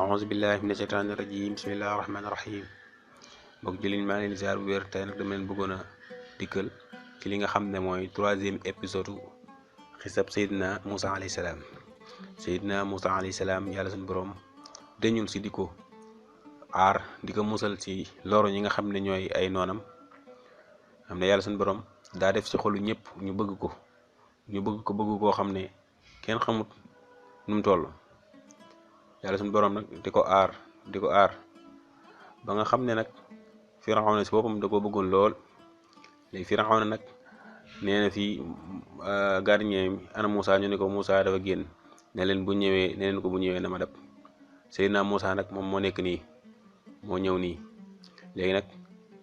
aousubillahi mina sheytaani rajim bismillahi rahmaani rahim mbokk jëliñ maa ngi leen ziar bu wér. tey nag dama leen bëggoon a dikkal ci li nga xam ne mooy 3e épisode xisab Seydina Moussa alayhi salaam. Seydina Moussa alayhi salaam yàlla suñu borom dañul si di ko aar di ko musal ci loro ñi nga xam ne ñooy ay noonam. xam ne yàlla suñu borom daa def ci xolu ñëpp ñu bëgg ko bëgg koo xam ne kenn xamut nu mu toll. yàlla suñu borom nag di ko aar ba nga xam ne nag Firawna si boppam da ko bëggoon lool. léegi Firawna nag nee na fii gardien mi ana Moussa ñu ne ko Moussa dafa génn ne leen bu ñëwee na ma dab. Seydina Moussa nag moom moo nekk nii moo ñëw nii. léegi nag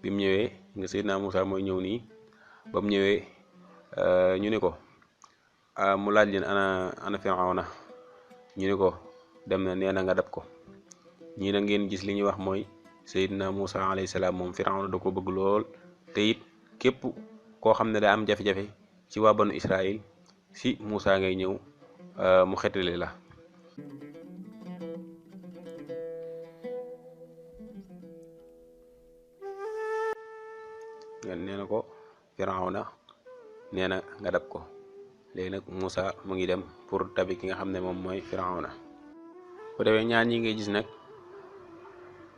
bi mu ñëwee nga Seydina Moussa mooy ñëw nii ba mu ñëwee ñu ne ko mu laaj leen ana Firawna ñu ne ko dem na nee na nga dab ko. ñii na ngeen gis li ñuy wax mooy Seydina Moussa alayhi salaam moom Firawna da ko bëgg lool te it képp koo xam ne daa am jafe-jafe ci waa banu Israël si Moussa ngay ñëw mu xetali la. nee na ko Firawna nee na nga dab ko. léegi nag Moussa mu ngi dem pour tabi ki nga xam ne moom mooy Firawna. bu defee ñaar ñi ngay gis nag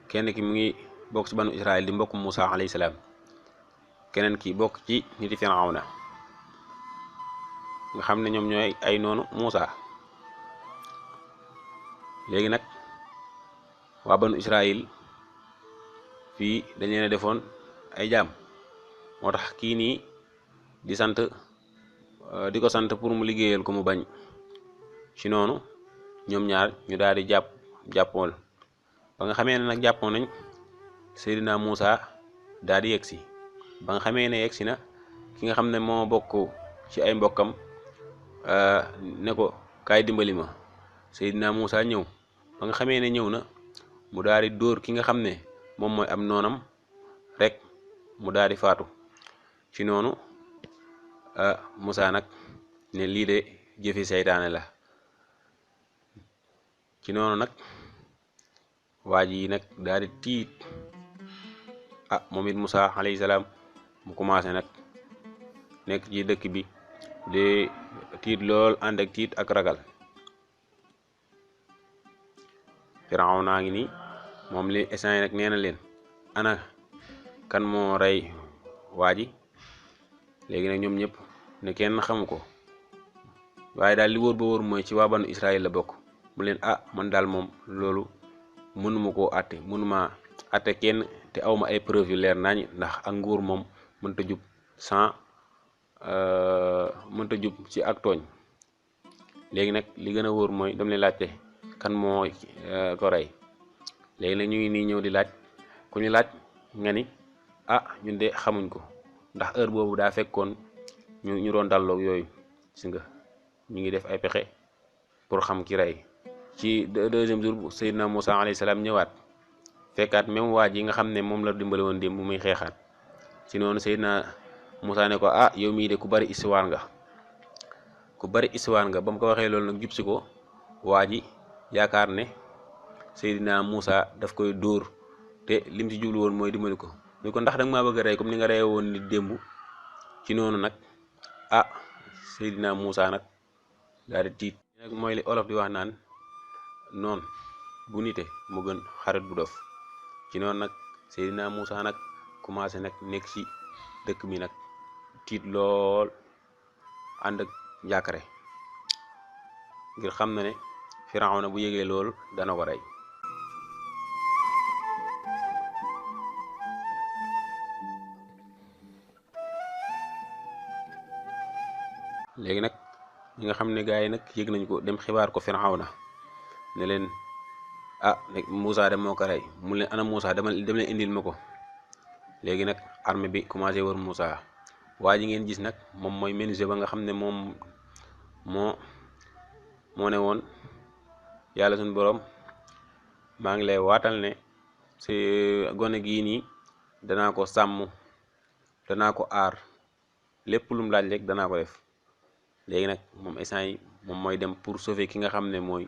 kenn ki mu ngi bokk ci banu Israël di mbokk Moussa alayhi salaam, keneen ki bokk ci niti Firawna nga xam ne ñoom ñooy ay noonu Moussa. léegi nag waa banu Israël fii dañ leen a defoon ay jaam, moo tax kii nii di ko sant pour mu liggéeyal ko mu bañ. ci noonu ñoom ñaar ñu daal di jàppoon ba nga xamee ne nag jàppoon nañ Seydina Moussa daal di yegsi. ba nga xamee ne yegsi na ki nga xam ne moo bokk ci ay mbokkam ne ko kaay dimbali ma. Seydina Moussa ñëw ba nga xamee ne ñëw na mu daal di dóor ki nga xam ne moom mooy am noonam rek mu daal di faatu. ci noonu Moussa nag ne lii de jëfi seytaane la. ci noonu nag waa ji nag daal di tiit moom it Moussa alayhi salaam mu commencé nag nekk ci dëkk bi di tiit lool ànd ak tiit ak ragal. Firawna ngi nii moom li instant nag nee na leen ana kan moo rey waa ji. léegi nag ñoom ñëpp ne kenn xamu ko, waaye daal li wóor ba wóor mooy ci waa banu Israël la bokk. mu leen man daal moom loolu mënuma koo mënuma àtte kenn te awma ay preuve yu leer nañ, ndax ak nguur moom mënta jub ci ak tooñ. léegi nag li gën a wóor mooy dam leen laajte kan moo ko rey. léegi nag ñu ngi nii ñëw di laaj ku ñu laaj nga ni ñun de xamuñ ko, ndax heure boobu daa fekkoon ñu doon dalloog yooyu. gis nga ñu ngi def ay pexe pour xam ki rey. ci deuxième jour bu Seydina Moussa alayhi salaam ñëwaat fekkaat même waa ji nga xam ne moom la dimbali woon démb muy xeexaat. ci noonu Seydina Moussa ne ko yow mii de ku bari histoire nga. ba mu ko waxee loolu nag jub si ko waa ji yaakaar ne Seydina Moussa daf koy dóor te lim ci jublu woon mooy dimbali ko. ñu ko ndax danga maa bëgg a rey comme ni nga rey woon nit démb. ci noonu nag Seydina Moussa nag daal di tiit. nag mooy li olof di wax naan noon bu nite mu gën xarit bu dof. ci noonu nag Seydina Moussa nag commencé nag nekk ci dëkk bi nag tiit lool ànd ak njàkkare ngir xam na ne Firawna bu yëgee lool dana ko rey. léegi nag ñi nga xam ne gars yi nag yëg nañ ko dem xibaar ko Firawna ne leen Moussa dem moo ko rey. mu leen ana Moussa dem leen indil ma ko. léegi nag armée bi commencé wër Moussa. waa ji ngeen gis nag moom mooy menuisier ba nga xam ne moom moo ne woon yàlla suñu borom maa ngi lay waatal ne si gone gii nii danaa ko sàmm, danaa ko aar, lépp lu mu laaj rek danaa ko def. léegi nag moom instant yi moom mooy dem pour sauver ki nga xam ne mooy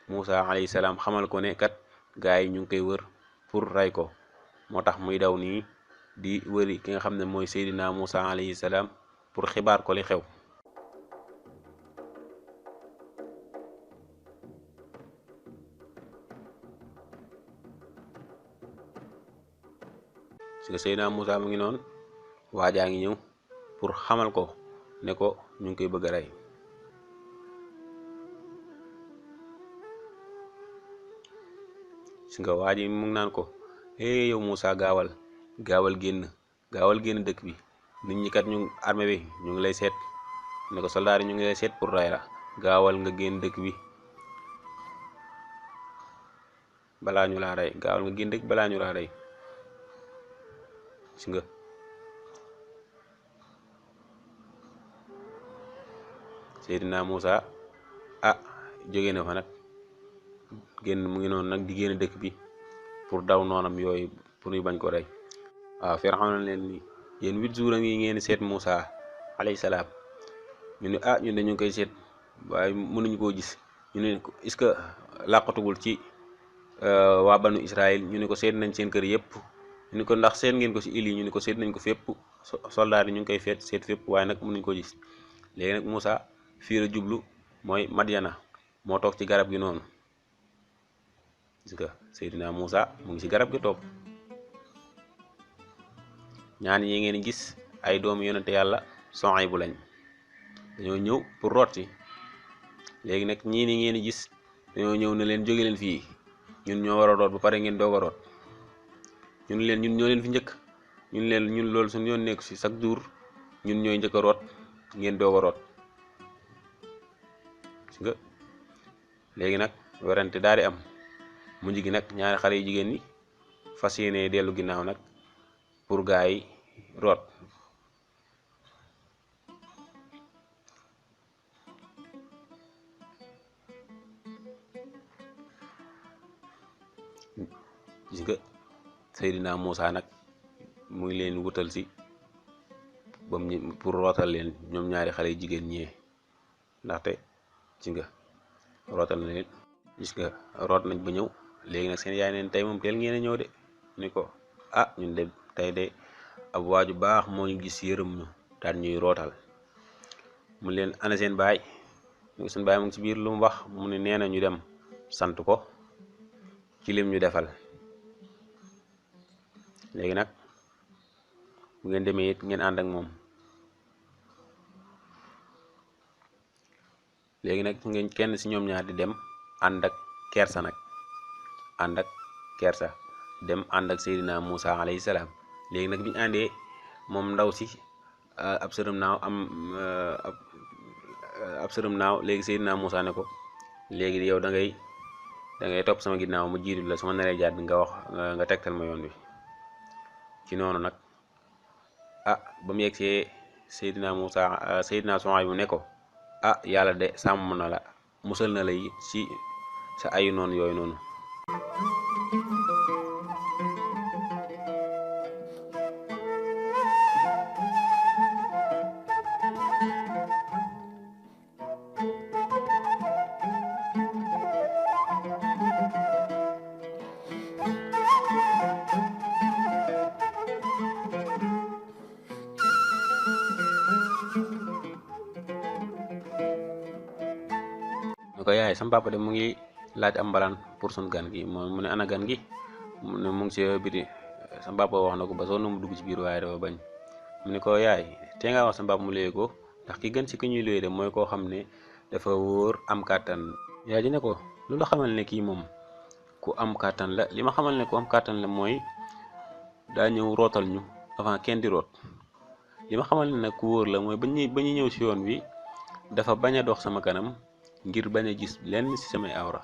Moussa alayhi salaam, xamal ko ne kat gaa yi ñu ngi koy wër pour rey ko moo tax muy daw nii di wëri ki nga xam ne mooy Seydina Musa alayhi salaam pour xibaar ko li xew. parce que Seydina Musa mu ngi noonu waajaa ngi ñëw pour xamal ko ne ko ñu ngi koy bëgg a rey. si nga waa ji mu ngi naan ko yow Musa gaawal génn dëkk bi nit ñi kat ñu armée bi ñu ngi lay seet ne ko soldaar yi ñu ngi lay seet pour rey la gaawal nga génn dëkk bi balaa ñu laa rey balaa ñu laa rey si nga Seydina Musa jóge na fa nag génn mu ngi noonu nag di génn dëkk bi pour daw noonam yooyu pour ñu bañ ko rey. waaw Firawna leen ni yéen 8 jours a ngi ngeen seet Musa alayhi salaam ñu ne ñun de ñu ngi koy seet waaye mënuñu koo gis ñu ne est-ce que làqatugul ci waa banu Israël ñu ne ko seet nañ seen kër yëpp ñu ne ko ndax seet ngeen ko ci île yi ñu ne ko seet nañ ko fépp soldaar yi ñu ngi koy seet fépp waaye nag mënuñu ko gis léegi nag Musa fii la jublu mooy Madyana moo toog ci garab gi noonu gis nga Seydina Musa mu ngi ci garab gi toog ñaan yi ngeen gis ay doomu yonente yàlla Suaybu lañ dañoo ñëw pour root si léegi nag ñii ni ngeen gis dañoo ñëw ne leen jóge leen fii ñun ñoo war a root ba pare ngeen doog a root ñun ñoo leen fi njëkk ñun loolu suñu yoon nekku si chaque jour ñun ñooy njëkk a root ngeen doog a root gis nga léegi nag werante daal di am mujj gi nag ñaari xale yu jigéen ñi fas yéene dellu ginnaaw nag pour gaa yi root gis nga Seydina Musa nag mu ngi leen wutal si bam pour rootal leen ñoom ñaari xale yu jigéen ñee ndaxte gis nga rootal na leen gis nga root nañ ba ñëw léegi nag seen yaay neen tey moom teel ngeen a ñëw de ni ko ñun de tey de ab waaju baax moo ñu gis yërëm ñu daal ñuy rootal mu leen ana seen baay seen baay mu ngi ci biir lu mu wax mu ne nee na ñu dem sant ko ci lim ñu defal léegi nag bu ngeen demee it ngeen ànd ak moom léegi nag ngeen kenn ci ñoom ñaar di dem ànd ak kersa dem ànd ak Seydina Musa alayhi salaam léegi nag bi ñu àndee moom ndaw si ab sërëm naaw léegi Seydina Musa ne ko léegi yow da ngay topp sama ginnaaw mu jiitu la su ma naree jàdd nga wax nga tegtal ma yoon wi ci noonu nag ba mu yegsee Seydina Suaybu ne ko yàlla de sàmm na la musal na la yi ci sa ayu noonu yooyu noonu ko yaay sama papa de mu ngi laaj am mbalaan pour sun gan gi mu ne ana gan gi mu ne mu ngi ci biti sama papa wax na ko ba sonn mu dugg ci biir waaye dafa bañ mu ne ko yaay te nga wax sama papa mu léegi ko ndax ki gën ci ki ñuy looy de mooy koo xam ne dafa wóor am kàttan yaay ji ne ko lu la xamal ne kii moom ku am kàttan la li ma xamal ne ku am kàttan la mooy daa ñëw rootal ñu avant kenn di root li ma xamal ne nag ku wóor la mooy ba ñu ñëw ci yoon wi dafa bañ a dox sama kanam ngir bañ a gis lenn ci samay awra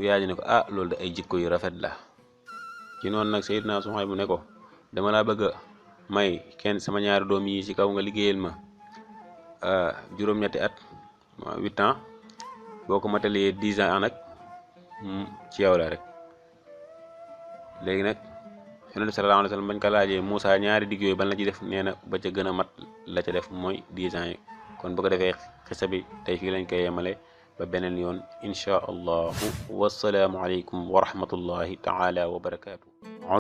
yaay ne ko loolu de ay jikko yu rafet la ci noonu nag Seydina Suhaybu ne ko dama laa bëgg a may kenn sama ñaari doom yi ci kaw nga liggéeyal ma juróom-ñetti at 8 ans boo ko matalee 10 ans nag ci yow la rek léegi nag Yonent bi sallallahu alayhi wa sallam bañ ko laajee Moussa ñaari digg yooyu ban la ci def nee na ba ca gën a mat la ca def mooy 10 ans yi kon bu ko defee xisa bi tey fii lañ koy yemale ba beneen yoon inchaa allahu wasalaamu aleykum wa rahmatullahi taala wa barakaatu.